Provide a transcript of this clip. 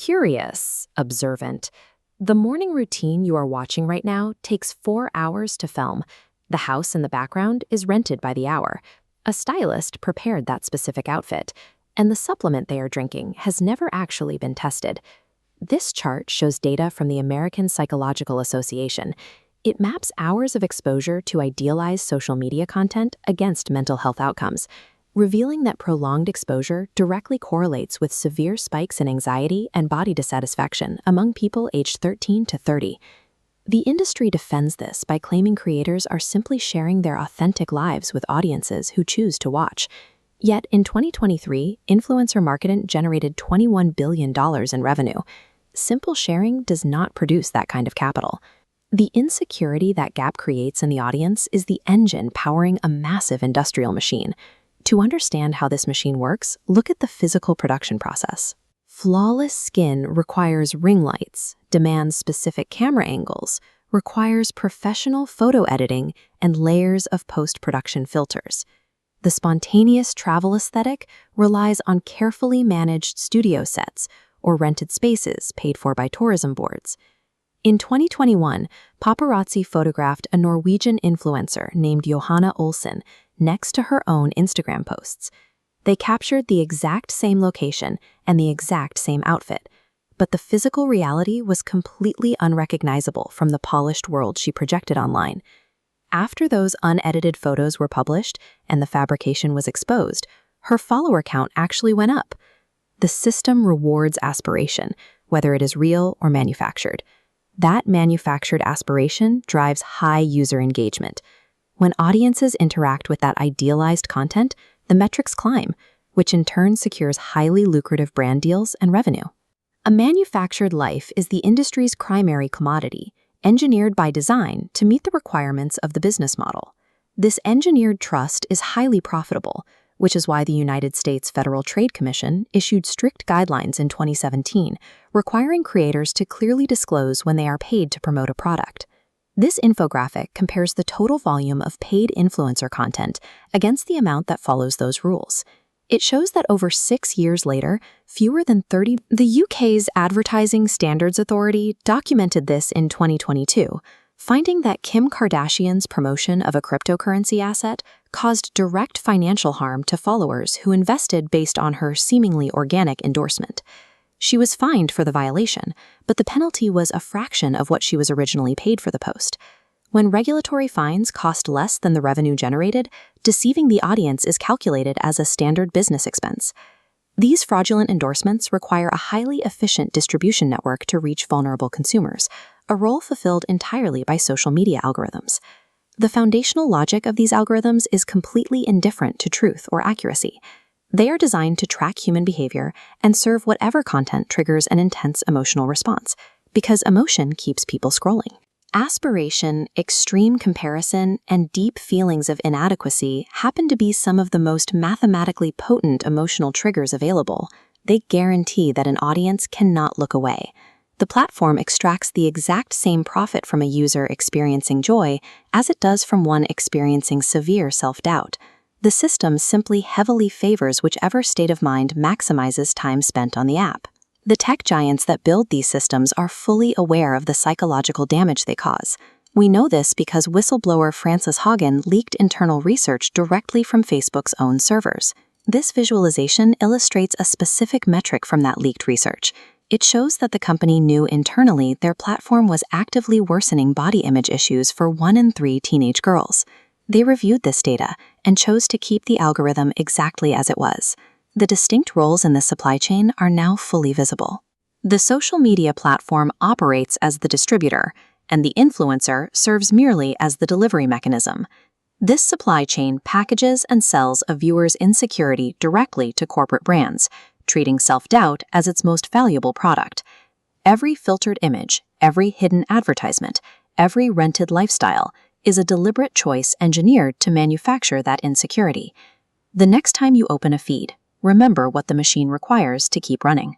Curious, observant. The morning routine you are watching right now takes 4 hours to film. The house in the background is rented by the hour. A stylist prepared that specific outfit, and the supplement they are drinking has never actually been tested. This chart shows data from the American Psychological Association. It maps hours of exposure to idealized social media content against mental health outcomes, revealing that prolonged exposure directly correlates with severe spikes in anxiety and body dissatisfaction among people aged 13 to 30. The industry defends this by claiming creators are simply sharing their authentic lives with audiences who choose to watch. Yet in 2023, influencer marketing generated $21 billion in revenue. Simple sharing does not produce that kind of capital. The insecurity that gap creates in the audience is the engine powering a massive industrial machine. To understand how this machine works, look at the physical production process. Flawless skin requires ring lights, demands specific camera angles, requires professional photo editing, and layers of post-production filters. The spontaneous travel aesthetic relies on carefully managed studio sets or rented spaces paid for by tourism boards. In 2021, paparazzi photographed a Norwegian influencer named Johanna Olsen next to her own Instagram posts. They captured the exact same location and the exact same outfit, but the physical reality was completely unrecognizable from the polished world she projected online. After those unedited photos were published and the fabrication was exposed, her follower count actually went up. The system rewards aspiration, whether it is real or manufactured. That manufactured aspiration drives high user engagement. When audiences interact with that idealized content, the metrics climb, which in turn secures highly lucrative brand deals and revenue. A manufactured life is the industry's primary commodity, engineered by design to meet the requirements of the business model. This engineered trust is highly profitable, which is why the United States Federal Trade Commission issued strict guidelines in 2017, requiring creators to clearly disclose when they are paid to promote a product. This infographic compares the total volume of paid influencer content against the amount that follows those rules. It shows that over 6 years later, fewer than 30. The UK's Advertising Standards Authority documented this in 2022, finding that Kim Kardashian's promotion of a cryptocurrency asset caused direct financial harm to followers who invested based on her seemingly organic endorsement. She was fined for the violation, but the penalty was a fraction of what she was originally paid for the post. When regulatory fines cost less than the revenue generated, deceiving the audience is calculated as a standard business expense. These fraudulent endorsements require a highly efficient distribution network to reach vulnerable consumers, a role fulfilled entirely by social media algorithms. The foundational logic of these algorithms is completely indifferent to truth or accuracy. They are designed to track human behavior and serve whatever content triggers an intense emotional response, because emotion keeps people scrolling. Aspiration, extreme comparison, and deep feelings of inadequacy happen to be some of the most mathematically potent emotional triggers available. They guarantee that an audience cannot look away. The platform extracts the exact same profit from a user experiencing joy as it does from one experiencing severe self-doubt. The system simply heavily favors whichever state of mind maximizes time spent on the app. The tech giants that build these systems are fully aware of the psychological damage they cause. We know this because whistleblower Frances Haugen leaked internal research directly from Facebook's own servers. This visualization illustrates a specific metric from that leaked research. It shows that the company knew internally their platform was actively worsening body image issues for 1 in 3 teenage girls. They reviewed this data and chose to keep the algorithm exactly as it was. The distinct roles in the supply chain are now fully visible. The social media platform operates as the distributor, and the influencer serves merely as the delivery mechanism. This supply chain packages and sells a viewer's insecurity directly to corporate brands, treating self-doubt as its most valuable product. Every filtered image, every hidden advertisement, every rented lifestyle is a deliberate choice engineered to manufacture that insecurity. The next time you open a feed, remember what the machine requires to keep running.